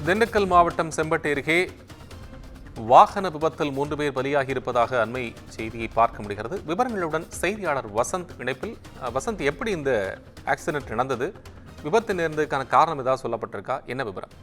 திண்டுக்கல் மாவட்டம் செம்பட்டி அருகே வாகன விபத்தில் 3 பேர் பலியாகி இருப்பதாக அண்மை செய்தியை பார்க்க முடிகிறது. விவரங்களுடன் செய்தியாளர் வசந்த் இணைப்பில். வசந்த், எப்படி இந்த ஆக்சிடென்ட் நடந்தது? விபத்து நேர்ந்ததுக்கான காரணம் ஏதாவது சொல்லப்பட்டிருக்கா? என்ன விவரம்?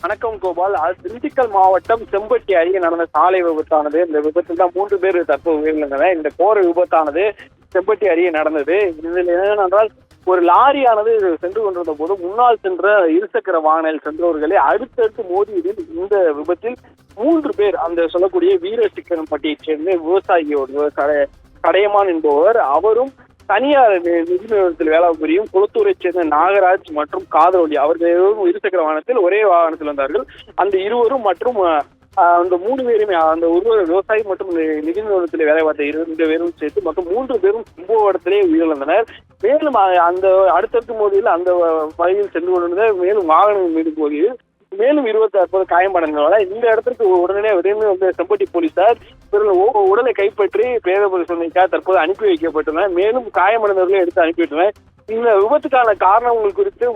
வணக்கம் கோபால். திண்டுக்கல் மாவட்டம் செம்பட்டி அருகே நடந்த சாலை விபத்தானது. இந்த விபத்தில் தான் 3 பேர் தற்போது உயிரிழந்தனர். இந்த கோர விபத்தானது செம்பட்டி அருகே நடந்தது. இதில் என்னவென்றால், ஒரு லாரியானது சென்று கொண்டிருந்த போது முன்னால் சென்ற இருசக்கர வாகனில் சென்றவர்களை அடுத்தடுத்து மோதியதில் இந்த விபத்தில் 3 பேர், அந்த சொல்லக்கூடிய வீரசிக்கனப்பட்டியைச் சேர்ந்த விவசாயியோடு கடையமான் என்பவர், அவரும் தனியார் நிதி நிறுவனத்தில் வேலை புரியும் குளத்தூரைச் சேர்ந்த நாகராஜ் மற்றும் காதலொலி, அவர்கள் இருசக்கர வாகனத்தில் ஒரே வாகனத்தில் வந்தார்கள். அந்த இருவரும் மற்றும் அந்த 3 பேருமே, அந்த ஒருவர் விவசாயி மற்றும் நிதி நிறுவனத்தில் வேலை பார்த்த 2 பேரும் சேர்த்து மொத்தம் 3 பேரும் சம்பவ இடத்திலே உயிரிழந்தனர். மேலும் அந்த அடுத்தடுத்து மோதியில் அந்த வழியில் சென்று கொண்டிருந்த மேலும் வாகனம் மீது மோதியில் மேலும் 26 காயமடைந்தனால இந்த இடத்திற்கு உடனடியாக விரைந்து வந்த செம்பட்டி போலீசார் உடலை கைப்பற்றி பிரேத பரிசோதனைக்காக தற்போது அனுப்பி வைக்கப்பட்டனர். மேலும் காயமடைந்தவர்களை எடுத்து அனுப்பிவிட்டனர். இந்த விபத்துக்கான காரணங்கள் குறித்து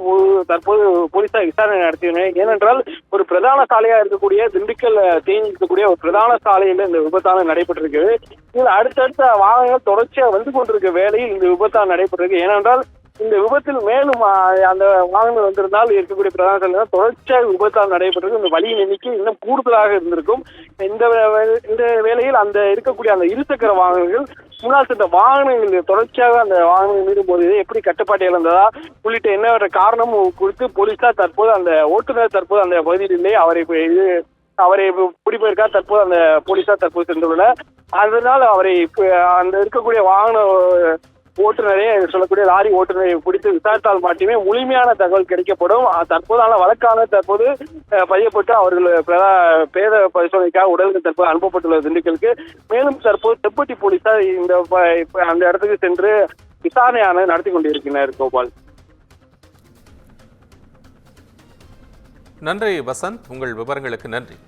தற்போது போலீசார் விசாரணை நடத்தினர். ஏனென்றால், ஒரு பிரதான சாலையா இருக்கக்கூடிய திண்டுக்கல் தேனி இருக்கக்கூடிய ஒரு பிரதான சாலையில இந்த விபத்தானது நடைபெற்றிருக்கிறது. இதில் அடுத்தடுத்த வாகனங்கள் தொடர்ச்சியாக வந்து கொண்டிருக்க வேளையில் இந்த விபத்தானது நடைபெற்றிருக்கு. ஏனென்றால், இந்த விபத்தில் மேலும் அந்த வாகனம் வந்திருந்தால் இருக்கக்கூடிய பிரதான சாலை தொடர்ச்சியாக விபத்தால் நடைபெற்றிருக்கு. இந்த வழியின் எண்ணிக்கை இன்னும் கூடுதலாக இருந்திருக்கும். இந்த வேளையில் அந்த இருக்கக்கூடிய அந்த இருசக்கர வாகனங்கள் முன்னால் சென்ற வாகனங்கள் தொடர்ச்சியாக அந்த வாகனங்கள் மீது போது எப்படி கட்டுப்பாட்டு இழந்ததா உள்ளிட்ட என்ன காரணம் குறித்து போலீசார் தற்போது அந்த ஓட்டுநர் தற்போது அந்த பகுதியில் இல்லை, அவரை பிடிப்பதற்காக தற்போது அந்த போலீசார் தற்போது சென்றுள்ளனர். அதனால் அவரை அந்த இருக்கக்கூடிய வாகன ஓட்டுநரே சொல்லக்கூடிய லாரி ஓட்டுநரை பிடித்து விசாரித்தால் மட்டுமே முழுமையான தகவல் கிடைக்கப்படும். தற்போதான வழக்கான தற்போது பதியப்பட்டு அவர்கள் பிரேத பரிசோதனைக்காக உடல்கள் தற்போது அனுப்பப்பட்டுள்ள திண்டுக்கலுக்கு. மேலும் தற்போது செம்பட்டி போலீசார் அந்த இடத்துக்கு சென்று விசாரணையானது நடத்தி கொண்டிருக்கிறார். கோபால், நன்றி வசந்த், உங்கள் விவரங்களுக்கு நன்றி.